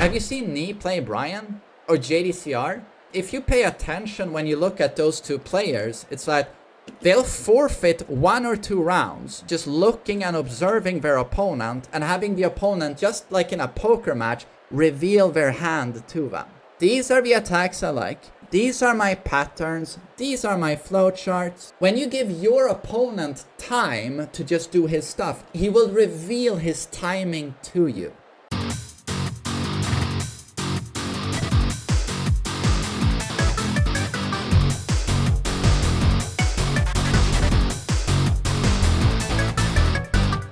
Have you seen Knee play Brian or JDCR? If you pay attention when you look at those two players, it's like they'll forfeit 1 or 2 rounds just looking and observing their opponent and having the opponent, just like in a poker match, reveal their hand to them. These are the attacks I like. These are my patterns. These are my flowcharts. When you give your opponent time to just do his stuff, he will reveal his timing to you.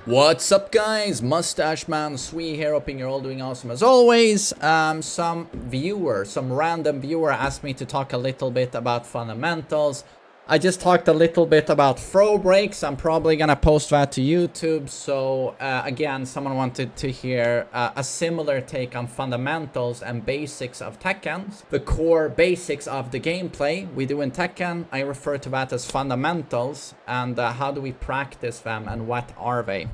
What's up guys, TheMainManSWE here, hoping you're all doing awesome as always. Some random viewer asked me to talk a little bit about fundamentals. I just talked a little bit about throw breaks. I'm probably gonna post that to YouTube. So again, someone wanted to hear a similar take on fundamentals and basics of Tekken. The core basics of the gameplay we do in Tekken, I refer to that as fundamentals. And how do we practice them and what are they?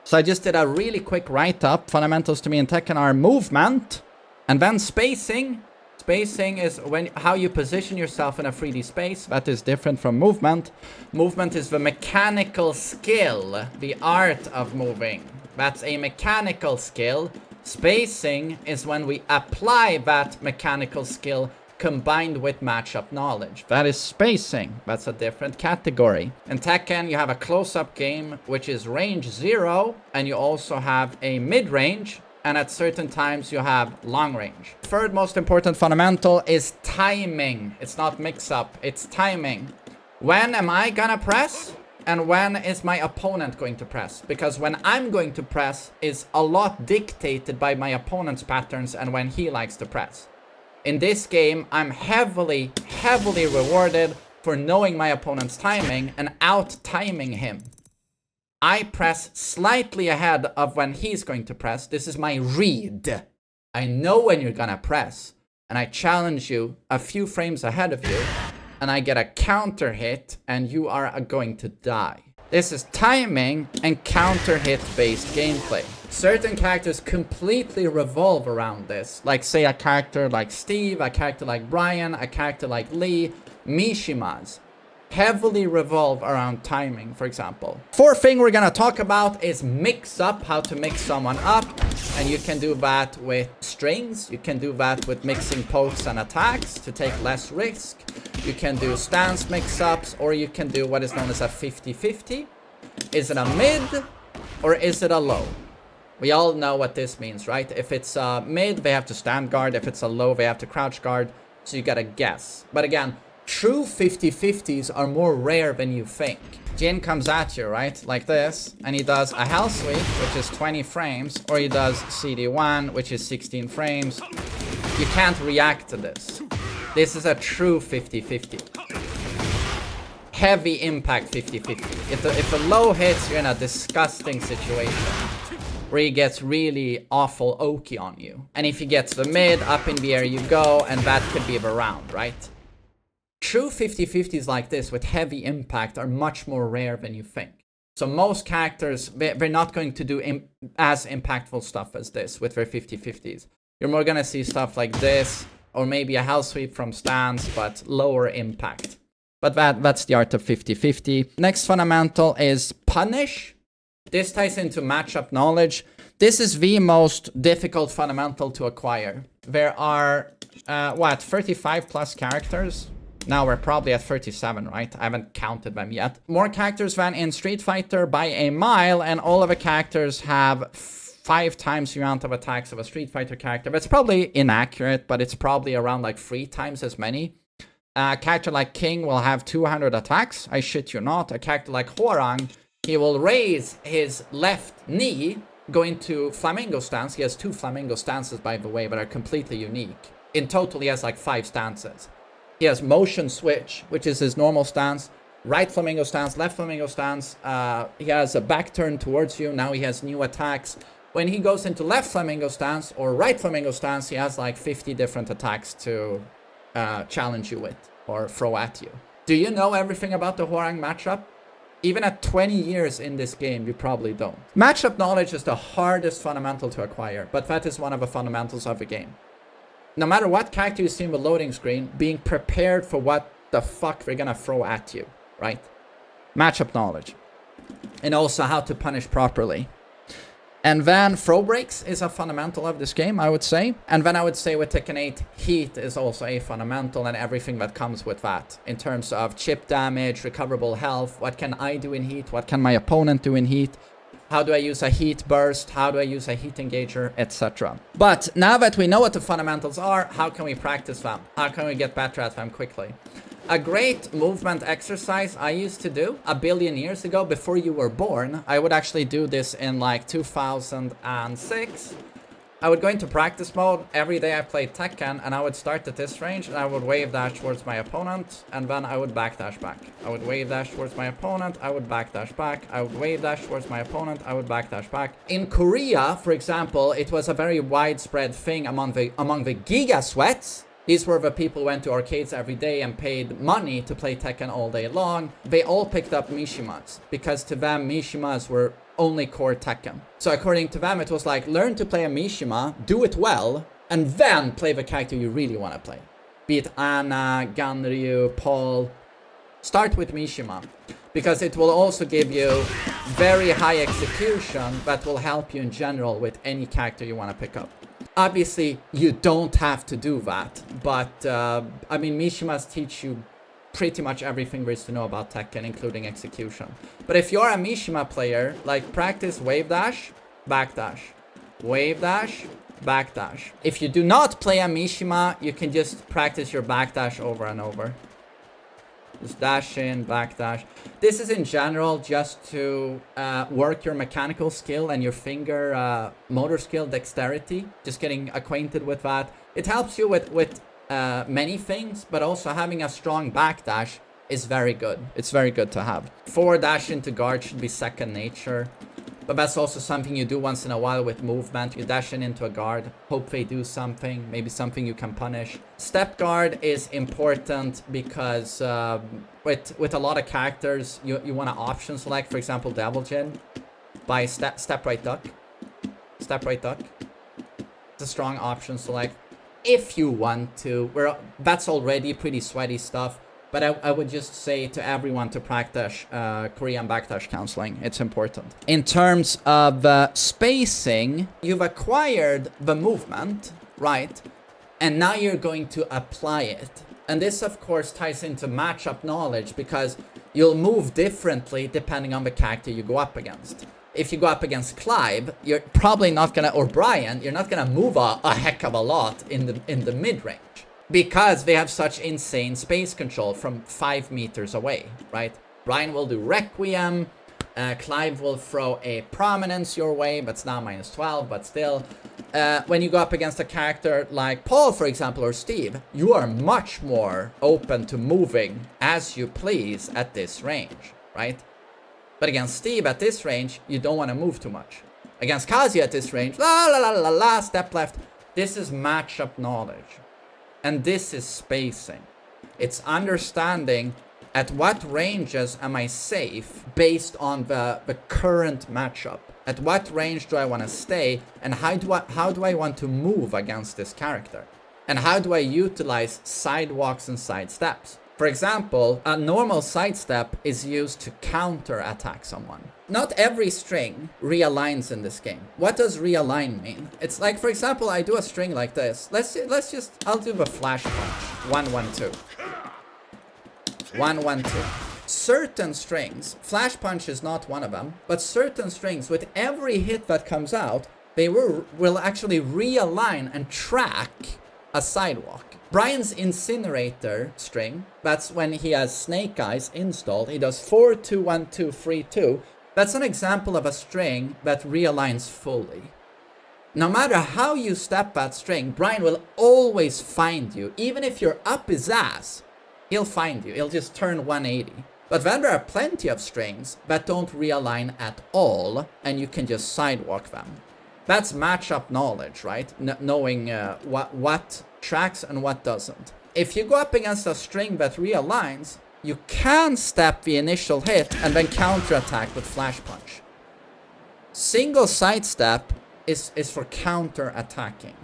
So I just did a really quick write-up. Fundamentals to me in Tekken are movement and then spacing. Spacing is how you position yourself in a 3D space. That is different from movement. Movement is the mechanical skill, the art of moving. That's a mechanical skill. Spacing is when we apply that mechanical skill combined with matchup knowledge. That is spacing. That's a different category. In Tekken, you have a close-up game, which is range 0, and you also have a mid-range, and at certain times you have long range. Third most important fundamental is timing. It's not mix-up, it's timing. When am I gonna press? And when is my opponent going to press? Because when I'm going to press is a lot dictated by my opponent's patterns and when he likes to press. In this game, I'm heavily rewarded for knowing my opponent's timing and out-timing him. I press slightly ahead of when he's going to press. This is my read. I know when you're gonna press, and I challenge you a few frames ahead of you, and I get a counter hit, and you are going to die. This is timing and counter hit based gameplay. Certain characters completely revolve around this. Like say a character like Steve, a character like Brian, a character like Lee, Mishimas. Heavily revolve around timing, for example. Fourth thing we're gonna talk about is mix up, how to mix someone up. And you can do that with strings. You can do that with mixing pokes and attacks to take less risk. You can do stance mix-ups, or you can do what is known as a 50-50. Is it a mid or is it a low? We all know what this means, right? If it's a mid, they have to stand guard. If it's a low, they have to crouch guard. So you gotta guess. But again, true 50-50s are more rare than you think. Jin comes at you, right? Like this. And he does a hell sweep, which is 20 frames. Or he does CD1, which is 16 frames. You can't react to this. This is a true 50-50. Heavy impact 50-50. If the low hits, you're in a disgusting situation. Where he gets really awful oaky on you. And if he gets the mid, up in the air you go. And that could be the round, right? True 50-50s like this with heavy impact are much more rare than you think. So most characters, they're not going to do as impactful stuff as this with their 50-50s. You're more gonna see stuff like this, or maybe a hell sweep from stance, but lower impact. But that's the art of 50-50. Next fundamental is punish. This ties into matchup knowledge. This is the most difficult fundamental to acquire. There are, 35 plus characters? Now we're probably at 37, right? I haven't counted them yet. More characters than in Street Fighter by a mile, and all of the characters have 5 times the amount of attacks of a Street Fighter character. That's probably inaccurate, but it's probably around like 3 times as many. A character like King will have 200 attacks. I shit you not. A character like Hwoarang, he will raise his left knee, go into flamingo stance. He has 2 flamingo stances, by the way, but are completely unique. In total, he has like 5 stances. He has motion switch, which is his normal stance. Right flamingo stance, left flamingo stance. He has a back turn towards you. Now he has new attacks. When he goes into left flamingo stance or right flamingo stance, he has like 50 different attacks to challenge you with or throw at you. Do you know everything about the Hwoarang matchup? Even at 20 years in this game, you probably don't. Matchup knowledge is the hardest fundamental to acquire, but that is one of the fundamentals of the game. No matter what character you see in the loading screen, being prepared for what the fuck they're gonna throw at you, right? Matchup knowledge. And also how to punish properly. And then throw breaks is a fundamental of this game, I would say. And then I would say with Tekken 8, heat is also a fundamental and everything that comes with that. In terms of chip damage, recoverable health, what can I do in heat, what can my opponent do in heat, how do I use a heat burst, how do I use a heat engager, etc. But now that we know what the fundamentals are, how can we practice them? How can we get better at them quickly? A great movement exercise I used to do a billion years ago before you were born. I would actually do this in like 2006. I would go into practice mode. Every day I played Tekken and I would start at this range and I would wave dash towards my opponent and then I would backdash back. I would wave dash towards my opponent, I would backdash back. I would wave dash towards my opponent, I would backdash back. In Korea, for example, it was a very widespread thing among the Giga Sweats. These were the people who went to arcades every day and paid money to play Tekken all day long. They all picked up Mishimas because to them, Mishimas were only core Tekken. So according to them, it was like, learn to play a Mishima, do it well, and then play the character you really want to play. Be it Anna, Ganryu, Paul. Start with Mishima because it will also give you very high execution that will help you in general with any character you want to pick up. Obviously, you don't have to do that, but I mean, Mishimas teach you pretty much everything there is to know about Tekken, including execution. But if you're a Mishima player, like practice wave dash, backdash, wave dash, backdash. If you do not play a Mishima, you can just practice your backdash over and over. Just dash in, backdash. This is in general just to work your mechanical skill and your finger motor skill, dexterity. Just getting acquainted with that. It helps you with many things, but also having a strong backdash is very good. It's very good to have. Forward dash into guard should be second nature. But that's also something you do once in a while with movement. You dash into a guard, hope they do something, maybe something you can punish. Step guard is important because with a lot of characters, you want to option select, for example, Devil Jin, by step right duck. Step right duck. It's a strong option select. If you want to, that's already pretty sweaty stuff. But I would just say to everyone to practice Korean backdash counseling. It's important. In terms of spacing, you've acquired the movement, right? And now you're going to apply it. And this, of course, ties into matchup knowledge because you'll move differently depending on the character you go up against. If you go up against Clive, you're probably not gonna, or Brian, you're not gonna move a heck of a lot in the mid-range. Because they have such insane space control from 5 meters away, right? Brian will do Requiem, Clive will throw a Prominence your way, but it's now -12, but still. When you go up against a character like Paul, for example, or Steve, you are much more open to moving as you please at this range, right? But against Steve at this range, you don't want to move too much. Against Kazuya at this range, la la la la la, step left. This is matchup knowledge. And this is spacing. It's understanding at what ranges am I safe based on the current matchup. At what range do I want to stay and how do I want to move against this character? And how do I utilize sidewalks and side steps? For example, a normal sidestep is used to counter attack someone. Not every string realigns in this game. What does realign mean? It's like, for example, I do a string like this. I'll do the flash punch. 1 1 2. 1 1 2. Certain strings, flash punch is not one of them, but certain strings, with every hit that comes out, they will actually realign and track a sidewalk. Brian's Incinerator string, that's when he has Snake Eyes installed. He does 4 2 1 2 3 2. That's an example of a string that realigns fully. No matter how you step that string, Brian will always find you. Even if you're up his ass, he'll find you. He'll just turn 180. But then there are plenty of strings that don't realign at all, and you can just sidewalk them. That's matchup knowledge, right? Knowing what tracks and what doesn't. If you go up against a string that realigns, you can step the initial hit and then counterattack with Flash Punch. Single sidestep is for counter-attacking.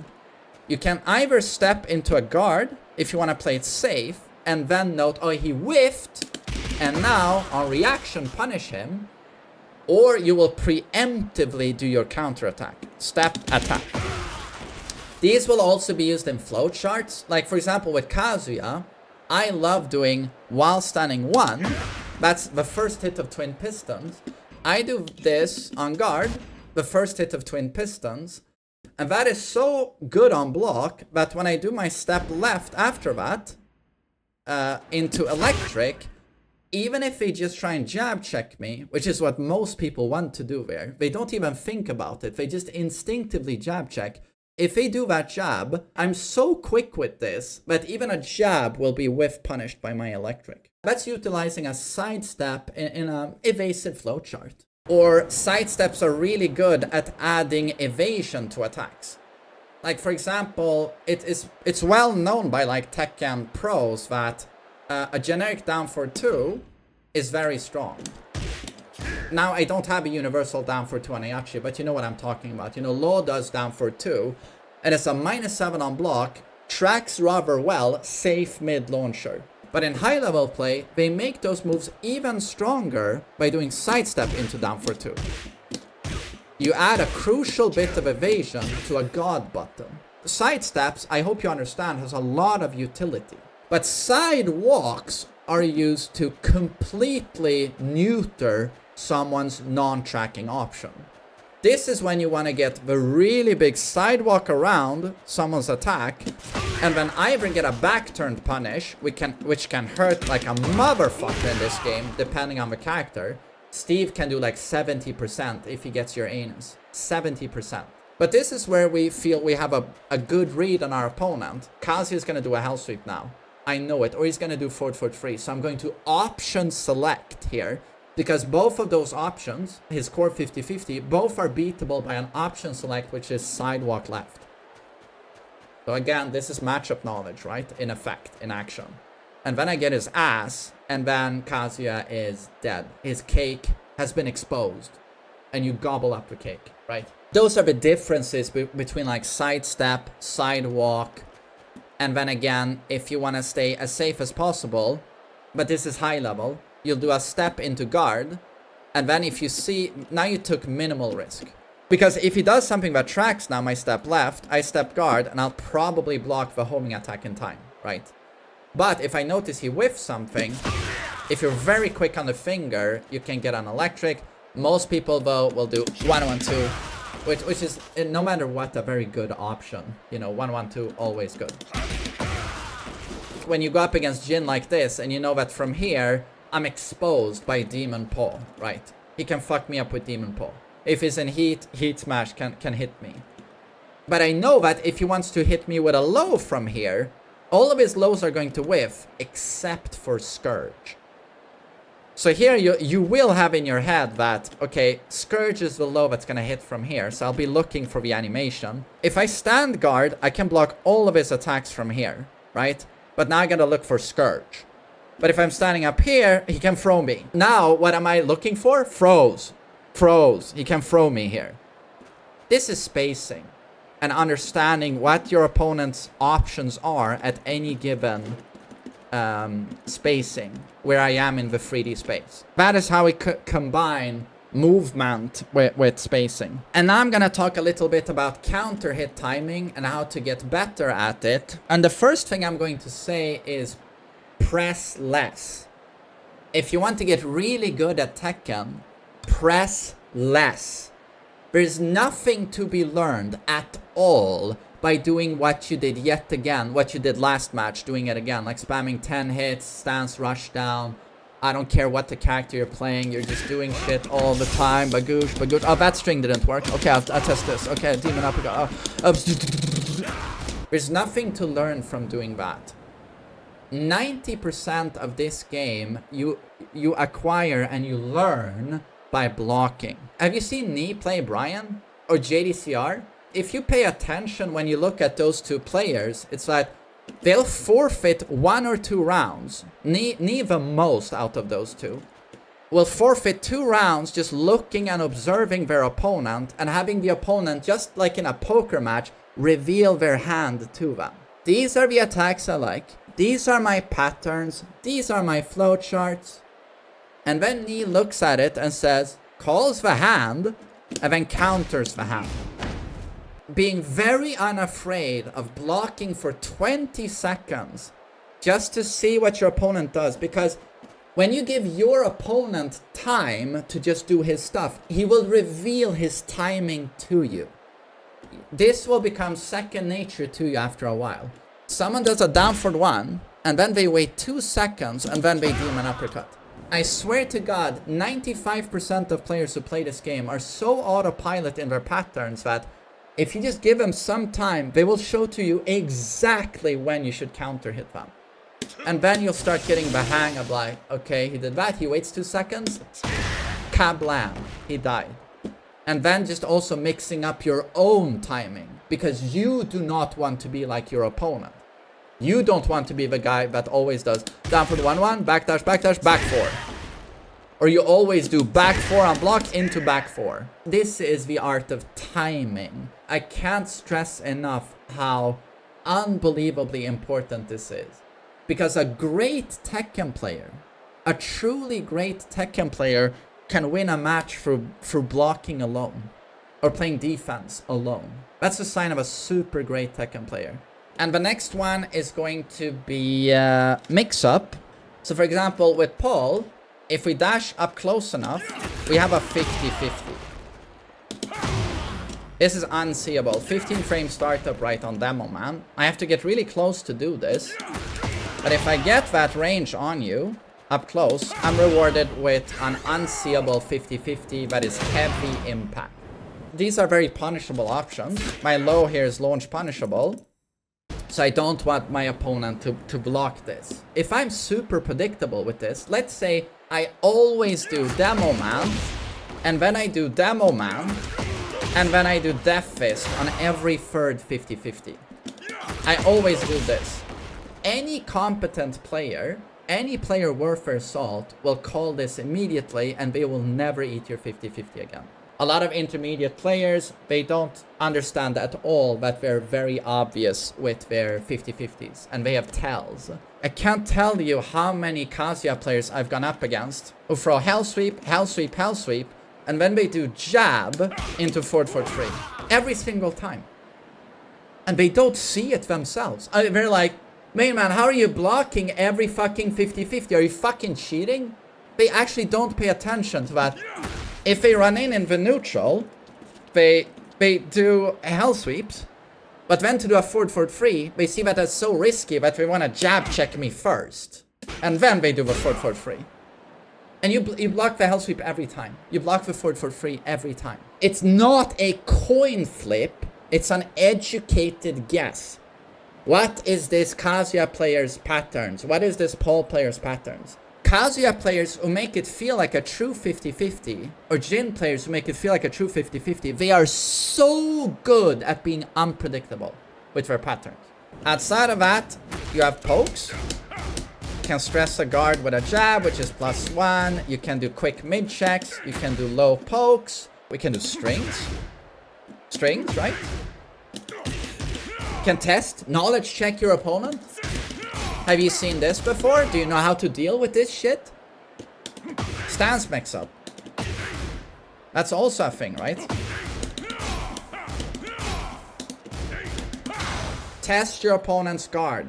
You can either step into a guard if you want to play it safe, and then note, oh, he whiffed, and now on reaction punish him, or you will preemptively do your counterattack. Step attack. These will also be used in flowcharts. Like for example with Kazuya, I love doing while standing 1. That's the first hit of twin pistons. I do this on guard, the first hit of twin pistons. And that is so good on block that when I do my step left after that, into electric, even if they just try and jab check me, which is what most people want to do there, they don't even think about it. They just instinctively jab check. If they do that jab, I'm so quick with this that even a jab will be whiff punished by my electric. That's utilizing a sidestep in an evasive flowchart. Or sidesteps are really good at adding evasion to attacks. Like for example, it's well known by like Tekken pros that a generic down for 2 is very strong. Now I don't have a universal down for 2 on Ayachi, but you know what I'm talking about. You know, Law does down for 2, and it's a -7 on block, tracks rather well, safe mid launcher. But in high level play, they make those moves even stronger by doing sidestep into down for 2. You add a crucial bit of evasion to a god button. Sidesteps, I hope you understand, has a lot of utility. But sidewalks are used to completely neuter someone's non-tracking option. This is when you want to get the really big sidewalk around someone's attack, and then either get a back-turned punish, which can hurt like a motherfucker in this game, depending on the character. Steve can do like 70% if he gets your anus. 70%. But this is where we feel we have a good read on our opponent. Kazi is going to do a hell sweep now. I know it. Or he's going to do forward foot free. So I'm going to option select here. Because both of those options, his core 50-50, both are beatable by an option select, which is sidewalk left. So again, this is matchup knowledge, right? In effect, in action. And then I get his ass, and then Kazuya is dead. His cake has been exposed, and you gobble up the cake, right? Those are the differences between like sidestep, sidewalk, and then again, if you want to stay as safe as possible, but this is high level, you'll do a step into guard, and then if you see, now you took minimal risk. Because if he does something that tracks now my step left, I step guard, and I'll probably block the homing attack in time, right? But if I notice he whiffs something, if you're very quick on the finger, you can get an electric. Most people, though, will do 1-1-2, which is, no matter what, a very good option. You know, 1-1-2, always good. When you go up against Jin like this, and you know that from here, I'm exposed by Demon Paw, right? He can fuck me up with Demon Paw. If he's in heat, Heat Smash can hit me. But I know that if he wants to hit me with a low from here, all of his lows are going to whiff, except for Scourge. So here you will have in your head that, okay, Scourge is the low that's going to hit from here, so I'll be looking for the animation. If I stand guard, I can block all of his attacks from here, right? But now I got to look for Scourge. But if I'm standing up here, he can throw me. Now, what am I looking for? Throws. Throws. He can throw me here. This is spacing. And understanding what your opponent's options are at any given spacing. Where I am in the 3D space. That is how we combine movement with spacing. And now I'm gonna talk a little bit about counter hit timing and how to get better at it. And the first thing I'm going to say is press less. If you want to get really good at Tekken, press less. There's nothing to be learned at all by doing what you did yet again, what you did last match, doing it again, like spamming 10 hits, stance, rush down. I don't care what the character you're playing, you're just doing shit all the time. Bagoosh, bagoosh. Oh, that string didn't work. Okay, I'll test this. Okay, demon uppercut. There's nothing to learn from doing that. 90% of this game you acquire and you learn by blocking. Have you seen Nee play Brian or JDCR? If you pay attention when you look at those two players, it's like they'll forfeit 1 or 2 rounds. Neither most out of those 2. Will forfeit 2 rounds just looking and observing their opponent and having the opponent, just like in a poker match, reveal their hand to them. These are the attacks I like. These are my patterns. These are my flowcharts. And then Ni looks at it and says, calls the hand, and then counters the hand. Being very unafraid of blocking for 20 seconds just to see what your opponent does. Because when you give your opponent time to just do his stuff, he will reveal his timing to you. This will become second nature to you after a while. Someone does a down for 1, and then they wait 2 seconds, and then they do an uppercut. I swear to God, 95% of players who play this game are so autopilot in their patterns that if you just give them some time, they will show to you exactly when you should counter hit them. And then you'll start getting the hang of like, okay, he did that, he waits 2 seconds, kablam, he died. And then just also mixing up your own timing, because you do not want to be like your opponent. You don't want to be the guy that always does down for the 1-1, backdash, back 4. Or you always do back 4 on block into back 4. This is the art of timing. I can't stress enough how unbelievably important this is. Because a great Tekken player, a truly great Tekken player, can win a match through blocking alone. Or playing defense alone. That's a sign of a super great Tekken player. And the next one is going to be mix-up. So for example, with Paul, if we dash up close enough, we have a 50-50. This is unseeable. 15 frame startup right on demo, man. I have to get really close to do this. But if I get that range on you, up close, I'm rewarded with an unseeable 50-50 that is heavy impact. These are very punishable options. My low here is launch punishable. So I don't want my opponent to block this. If I'm super predictable with this, let's say I always do Demo Man, and then I do Demo Man, and then I do Death Fist on every third 50-50. I always do this. Any competent player, any player worth their salt will call this immediately, and they will never eat your 50-50 again. A lot of intermediate players, they don't understand at all that they're very obvious with their 50-50s, and they have tells. I can't tell you how many Kazuya players I've gone up against who throw hell sweep, hell sweep, hell sweep, and then they do jab into forward 3 every single time. And they don't see it themselves. They're like, man, how are you blocking every fucking 50-50? Are you fucking cheating? They actually don't pay attention to that. If they run in the neutral, they do hell sweeps, but then to do a forward 3, they see that that's so risky that they want to jab check me first. And then they do the forward 3. And you block the hell sweep every time. You block the forward 3 every time. It's not a coin flip, it's an educated guess. What is this Kazuya player's patterns? What is this Paul player's patterns? Kazuya players who make it feel like a true 50-50, or Jin players who make it feel like a true 50-50, they are so good at being unpredictable with their patterns. Outside of that, you have pokes. You can stress a guard with a jab, which is +1. You can do quick mid checks. You can do low pokes. We can do strings. Strings, right? You can test, knowledge check your opponent. Have you seen this before? Do you know how to deal with this shit? Stance mix-up. That's also a thing, right? Test your opponent's guard.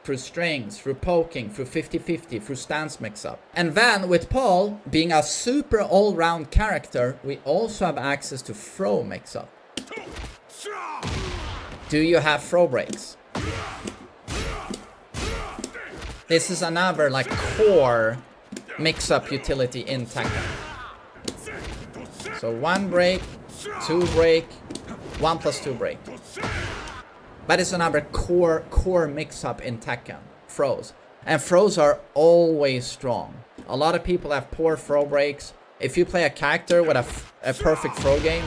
Through strings, through poking, through 50-50, through stance mix-up. And then, with Paul, being a super all-round character, we also have access to throw mix-up. Do you have throw breaks? This is another like core mix-up utility in Tekken. So 1 break, 2 break, 1 + 2 break. That is another core mix-up in Tekken. Throws. And throws are always strong. A lot of people have poor throw breaks. If you play a character with a perfect throw game,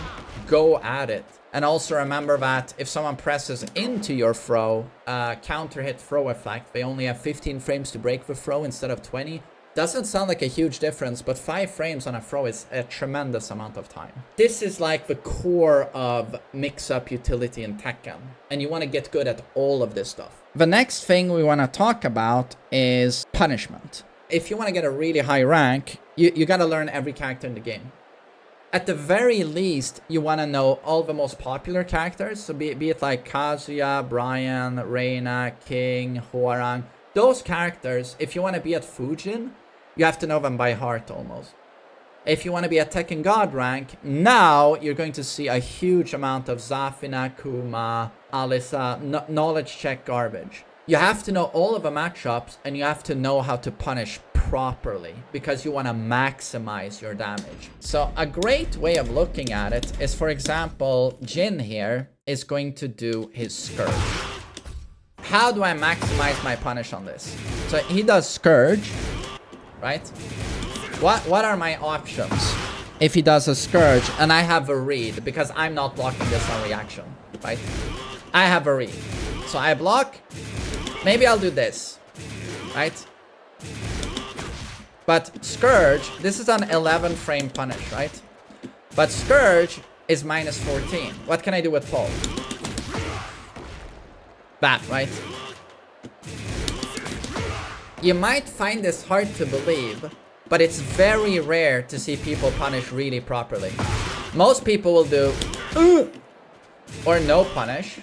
go at it. And also remember that if someone presses into your throw, counter hit throw effect, they only have 15 frames to break the throw instead of 20. Doesn't sound like a huge difference, but 5 frames on a throw is a tremendous amount of time. This is like the core of mix-up utility in Tekken, and you want to get good at all of this stuff. The next thing we want to talk about is punishment. If you want to get a really high rank, you got to learn every character in the game. At the very least, you want to know all the most popular characters, so be it like Kazuya, Brian, Reina, King, Hwoarang. Those characters, if you want to be at Fujin, you have to know them by heart almost. If you want to be at Tekken God rank, now you're going to see a huge amount of Zafina, Kuma, Alisa, knowledge check garbage. You have to know all of the matchups, and you have to know how to punish properly because you want to maximize your damage. So a great way of looking at it is, for example, Jin here is going to do his Scourge. How do I maximize my punish on this? So he does Scourge, right? What are my options if he does a Scourge and I have a read, because I'm not blocking this on reaction, right? I have a read. So I block. Maybe I'll do this, right? But Scourge, this is an 11 frame punish, right? But Scourge is minus 14. What can I do with Paul? That, right? You might find this hard to believe, but it's very rare to see people punish really properly. Most people will do or no punish,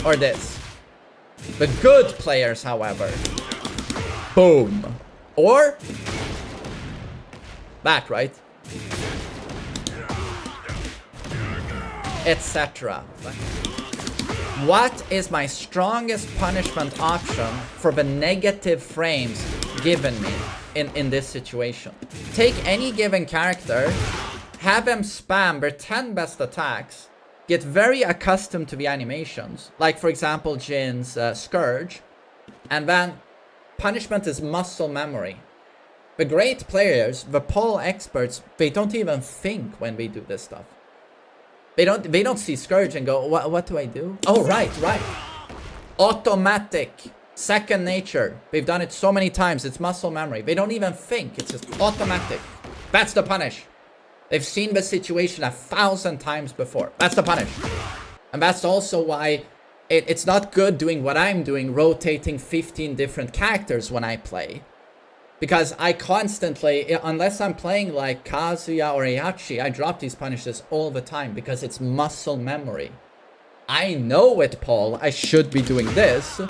or this. The good players, however, boom, or that, right? Etc. What is my strongest punishment option for the negative frames given me in this situation? Take any given character, have them spam their 10 best attacks, get very accustomed to the animations, like for example Jin's Scourge, and then punishment is muscle memory. The great players, the pole experts, they don't even think when they do this stuff. They don't see Scourge and go, what do I do? Oh, right. Automatic. Second nature. They've done it so many times. It's muscle memory. They don't even think. It's just automatic. That's the punish. They've seen the situation 1,000 times before. That's the punish. And that's also why it's not good doing what I'm doing, rotating 15 different characters when I play. Because I constantly, unless I'm playing like Kazuya or Heihachi, I drop these punishes all the time because it's muscle memory. I know with Paul I should be doing this,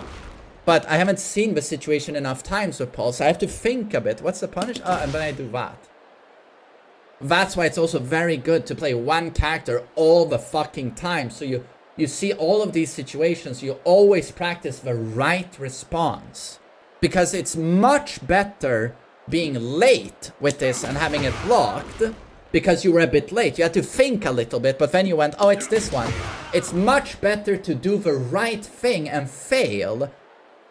but I haven't seen the situation enough times with Paul, so I have to think a bit. What's the punish? And then I do that. That's why it's also very good to play one character all the fucking time. So you see all of these situations, you always practice the right response. Because it's much better being late with this and having it blocked because you were a bit late. You had to think a little bit, but then you went, oh, it's this one. It's much better to do the right thing and fail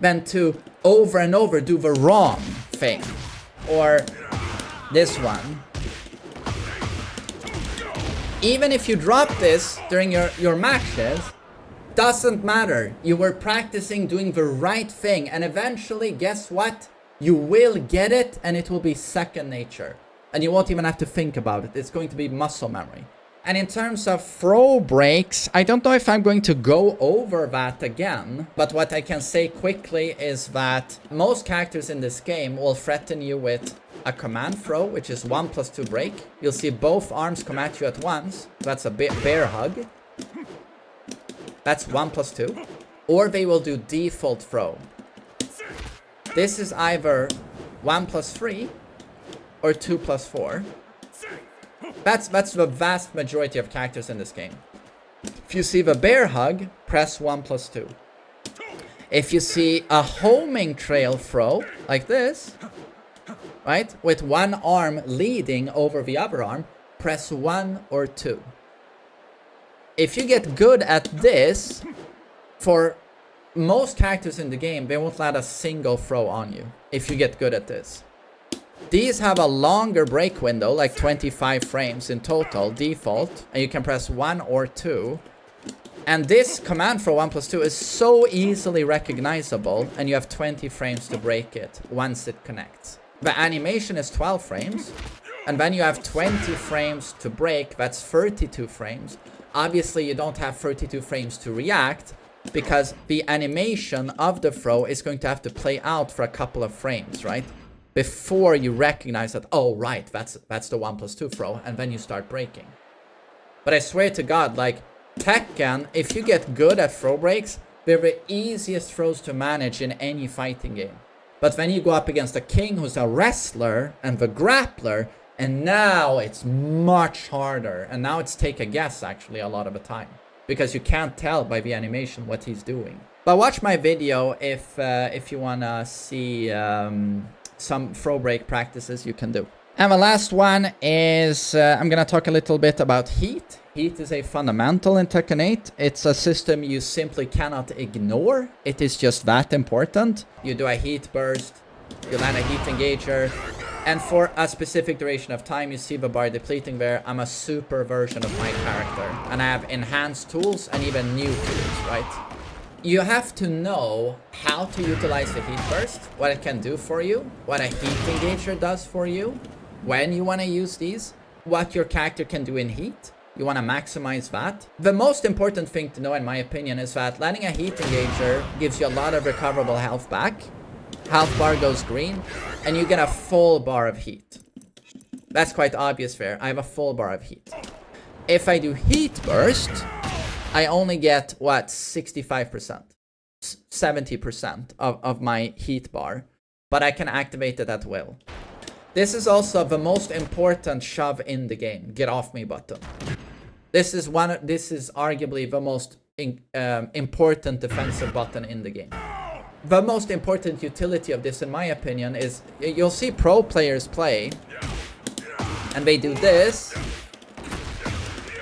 than to over and over do the wrong thing. Or this one. Even if you drop this during your matches, doesn't matter. You were practicing doing the right thing, and eventually, guess what? You will get it, and it will be second nature. And you won't even have to think about it. It's going to be muscle memory. And in terms of throw breaks, I don't know if I'm going to go over that again, but what I can say quickly is that most characters in this game will threaten you with a command throw, which is 1+2 break. You'll see both arms come at you at once. That's a bear hug. That's 1+2. Or they will do default throw. This is either 1+3 or 2+4. That's the vast majority of characters in this game. If you see the bear hug, press 1+2. If you see a homing trail throw, like this, right, with one arm leading over the other arm, press 1 or 2. If you get good at this, for most characters in the game, they won't let a single throw on you if you get good at this. These have a longer break window, like 25 frames in total, default, and you can press 1 or 2. And this command for 1+2 is so easily recognizable, and you have 20 frames to break it once it connects. The animation is 12 frames, and when you have 20 frames to break, that's 32 frames. Obviously, you don't have 32 frames to react, because the animation of the throw is going to have to play out for a couple of frames, right? Before you recognize that, oh, right, that's the 1+2 throw, and then you start breaking. But I swear to God, like, Tekken, if you get good at throw breaks, they're the easiest throws to manage in any fighting game. But when you go up against a king who's a wrestler and the grappler, and now it's much harder. And now it's take a guess, actually, a lot of the time. Because you can't tell by the animation what he's doing. But watch my video if you want to see some throw break practices you can do. And the last one is, I'm going to talk a little bit about heat. Heat is a fundamental in Tekken 8. It's a system you simply cannot ignore. It is just that important. You do a heat burst, you land a heat engager, and for a specific duration of time, you see the bar depleting there. I'm a super version of my character, and I have enhanced tools and even new tools, right? You have to know how to utilize the heat burst, what it can do for you, what a heat engager does for you, when you want to use these, what your character can do in heat. You want to maximize that. The most important thing to know, in my opinion, is that landing a heat engager gives you a lot of recoverable health back. Health bar goes green, and you get a full bar of heat. That's quite obvious there. I have a full bar of heat. If I do heat burst, I only get, what, 65%? 70% of my heat bar. But I can activate it at will. This is also the most important shove in the game. Get off me button. This is arguably the most important defensive button in the game. The most important utility of this, in my opinion, is you'll see pro players play, and they do this,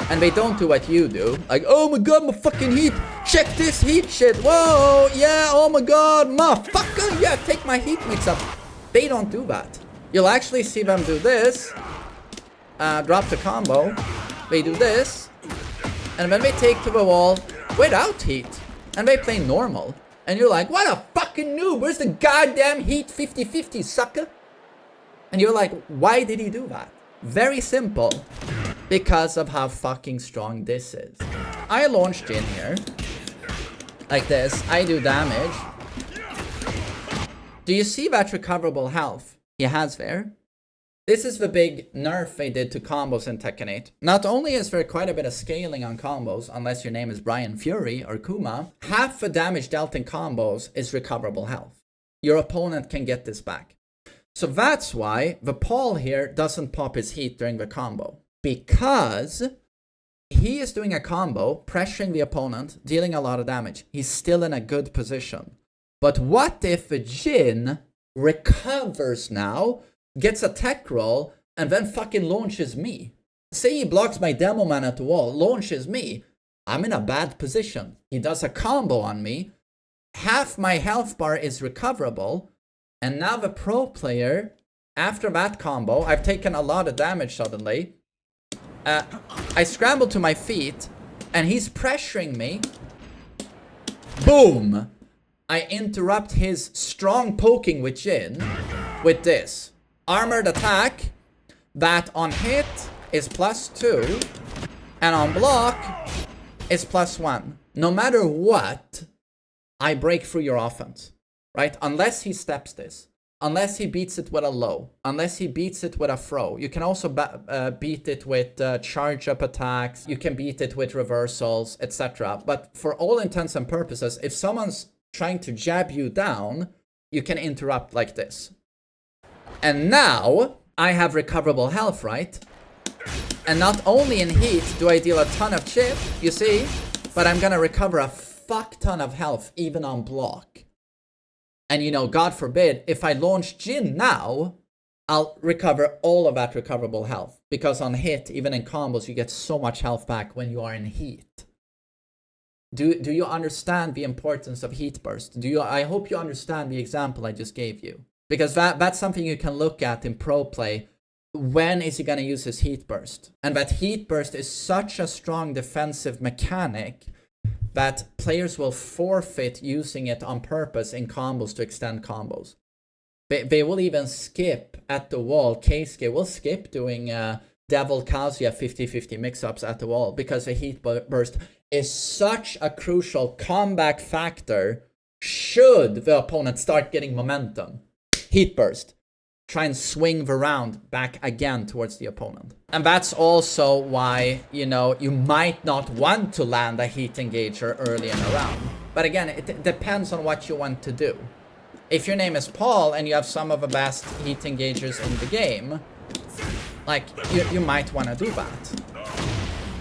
and they don't do what you do. Like, oh my god, my fucking heat! Check this heat shit! Whoa, yeah, oh my god, motherfucker! Yeah, take my heat mix up. They don't do that. You'll actually see them do this, drop the combo, they do this, and then they take to the wall without heat, and they play normal. And you're like, what a fucking noob, where's the goddamn heat 50-50, sucker? And you're like, why did he do that? Very simple, because of how fucking strong this is. I launched in here, like this, I do damage. Do you see that recoverable health he has there? This is the big nerf they did to combos in Tekken 8. Not only is there quite a bit of scaling on combos, unless your name is Brian Fury or Kuma, half the damage dealt in combos is recoverable health. Your opponent can get this back. So that's why the Paul here doesn't pop his heat during the combo. Because he is doing a combo, pressuring the opponent, dealing a lot of damage. He's still in a good position. But what if the Jin recovers now, gets a tech roll, and then fucking launches me? Say he blocks my demo man at the wall, launches me. I'm in a bad position. He does a combo on me. Half my health bar is recoverable. And now the pro player, after that combo, I've taken a lot of damage suddenly. I scramble to my feet, and he's pressuring me. Boom! I interrupt his strong poking with Jin with this. Armored attack that on hit is +2 and on block is +1. No matter what, I break through your offense, right? Unless he steps this, unless he beats it with a low, unless he beats it with a throw. You can also beat it with charge up attacks. You can beat it with reversals, etc. But for all intents and purposes, if someone's trying to jab you down, you can interrupt like this. And now, I have recoverable health, right? And not only in heat do I deal a ton of chip, you see, but I'm gonna recover a fuck ton of health, even on block. And you know, God forbid, if I launch Jin now, I'll recover all of that recoverable health. Because on hit, even in combos, you get so much health back when you are in heat. Do you understand the importance of heat burst? I hope you understand the example I just gave you. Because that's something you can look at in pro play. When is he going to use his heat burst? And that heat burst is such a strong defensive mechanic that players will forfeit using it on purpose in combos to extend combos. They will even skip at the wall. Keisuke will skip doing Devil Kazuya 50-50 mix-ups at the wall because a heat burst is such a crucial comeback factor should the opponent start getting momentum. Heat burst. Try and swing the round back again towards the opponent. And that's also why, you know, you might not want to land a heat engager early in a round. But again, it depends on what you want to do. If your name is Paul and you have some of the best heat engagers in the game, like, you might want to do that.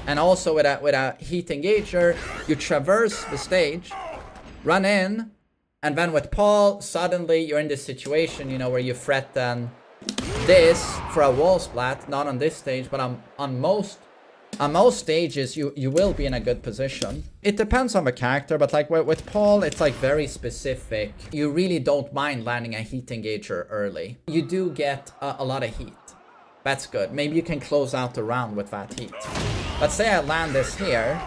And also with a heat engager, you traverse the stage, run in, and then with Paul, suddenly you're in this situation, you know, where you threaten this for a wall splat, not on this stage, but on most stages, you will be in a good position. It depends on the character, but like with Paul, it's like very specific. You really don't mind landing a heat engager early. You do get a lot of heat. That's good. Maybe you can close out the round with that heat. Let's say I land this here.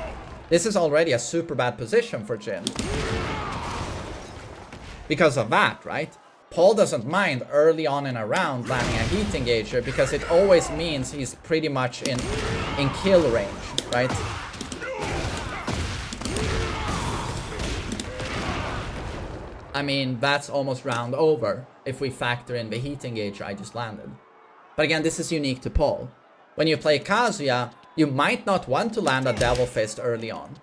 This is already a super bad position for Jin. Because of that, right? Paul doesn't mind early on in a round landing a heat engager because it always means he's pretty much in kill range, right? I mean, that's almost round over if we factor in the heat engager I just landed. But again, this is unique to Paul. When you play Kazuya, you might not want to land a Devil Fist early on.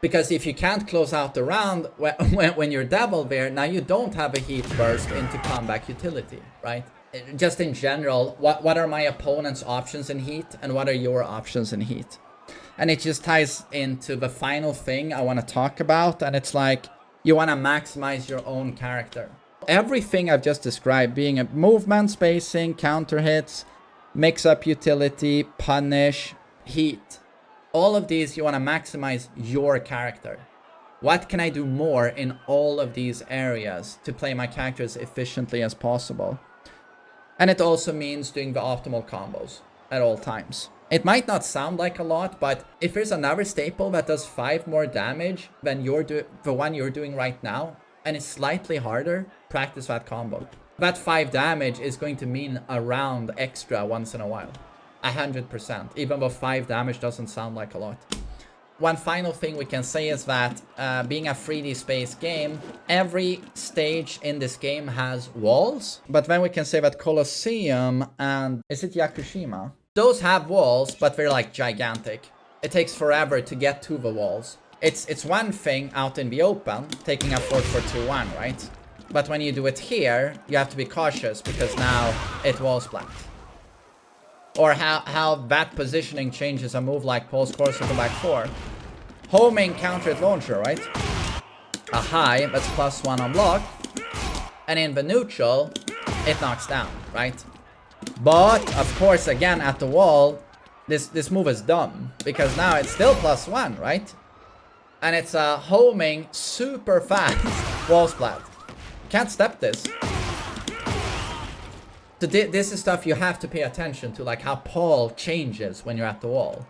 Because if you can't close out the round when you're Devil there, now you don't have a heat burst into comeback utility, right? Just in general, what are my opponent's options in heat and what are your options in heat? And it just ties into the final thing I want to talk about, and it's like you want to maximize your own character. Everything I've just described, being a movement, spacing, counter hits, mix-up utility, punish, heat. All of these, you want to maximize your character. What can I do more in all of these areas to play my character as efficiently as possible? And it also means doing the optimal combos at all times. It might not sound like a lot, but if there's another staple that does 5 more damage than the one you're doing right now, and it's slightly harder, practice that combo. That 5 damage is going to mean a round extra once in a while. 100%, even though 5 damage doesn't sound like a lot. One final thing we can say is that being a 3D space game, every stage in this game has walls. But then we can say that Colosseum and, is it Yakushima? Those have walls, but they're like gigantic. It takes forever to get to the walls. It's one thing out in the open, taking a fort for 2-1, right? But when you do it here, you have to be cautious because now it wall splat. Or how that positioning changes a move like Paul's Course to back 4. Homing countered launcher, right? A high, that's +1 on block. And in the neutral, it knocks down, right? But, of course, again, at the wall, this move is dumb. Because now it's still +1, right? And it's a homing super fast wall splat. Can't step this. So this is stuff you have to pay attention to, like how Paul changes when you're at the wall.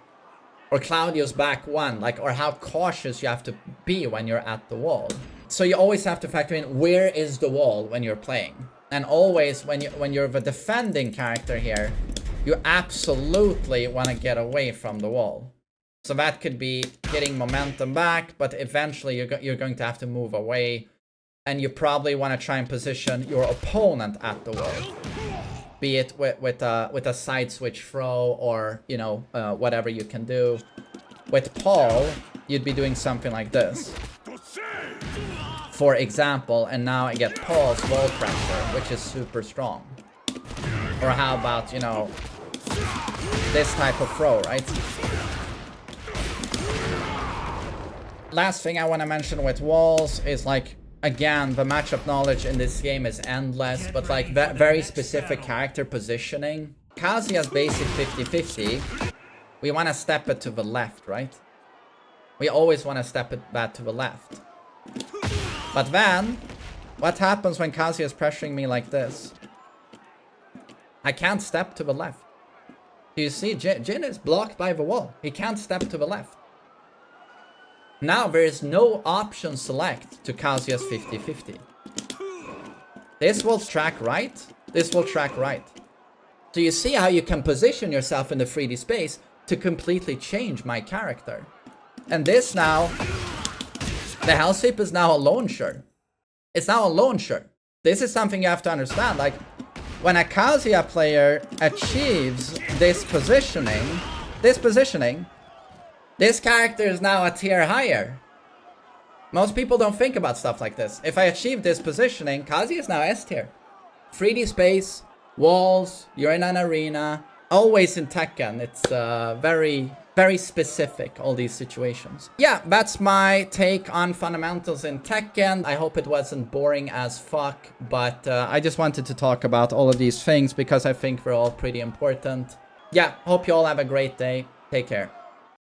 Or Claudio's back 1, like, or how cautious you have to be when you're at the wall. So you always have to factor in where is the wall when you're playing. And always when you're the defending character here, you absolutely want to get away from the wall. So that could be getting momentum back, but eventually you're going to have to move away. And you probably want to try and position your opponent at the wall. Be it with a side switch throw or, you know, whatever you can do. With Paul, you'd be doing something like this. For example, and now I get Paul's wall pressure, which is super strong. Or how about, you know, this type of throw, right? Last thing I want to mention with walls is like, again, the matchup knowledge in this game is endless, but like very specific character positioning. Kazuya's basic 50-50, we want to step it to the left, right? We always want to step that to the left. But then, what happens when Kazuya is pressuring me like this? I can't step to the left. Do you see? Jin is blocked by the wall. He can't step to the left. Now there is no option select to Kazuya's 50-50. This will track right. This will track right. So you see how you can position yourself in the 3D space to completely change my character. And this now, the Hell Sweep is now a launcher. It's now a launcher. This is something you have to understand. Like, when a Kazuya player achieves this positioning, this character is now a tier higher. Most people don't think about stuff like this. If I achieve this positioning, Kazuya is now S tier. 3D space, walls, you're in an arena. Always in Tekken, it's very, very specific, all these situations. Yeah, that's my take on fundamentals in Tekken. I hope it wasn't boring as fuck, but I just wanted to talk about all of these things because I think they're all pretty important. Yeah, hope you all have a great day. Take care.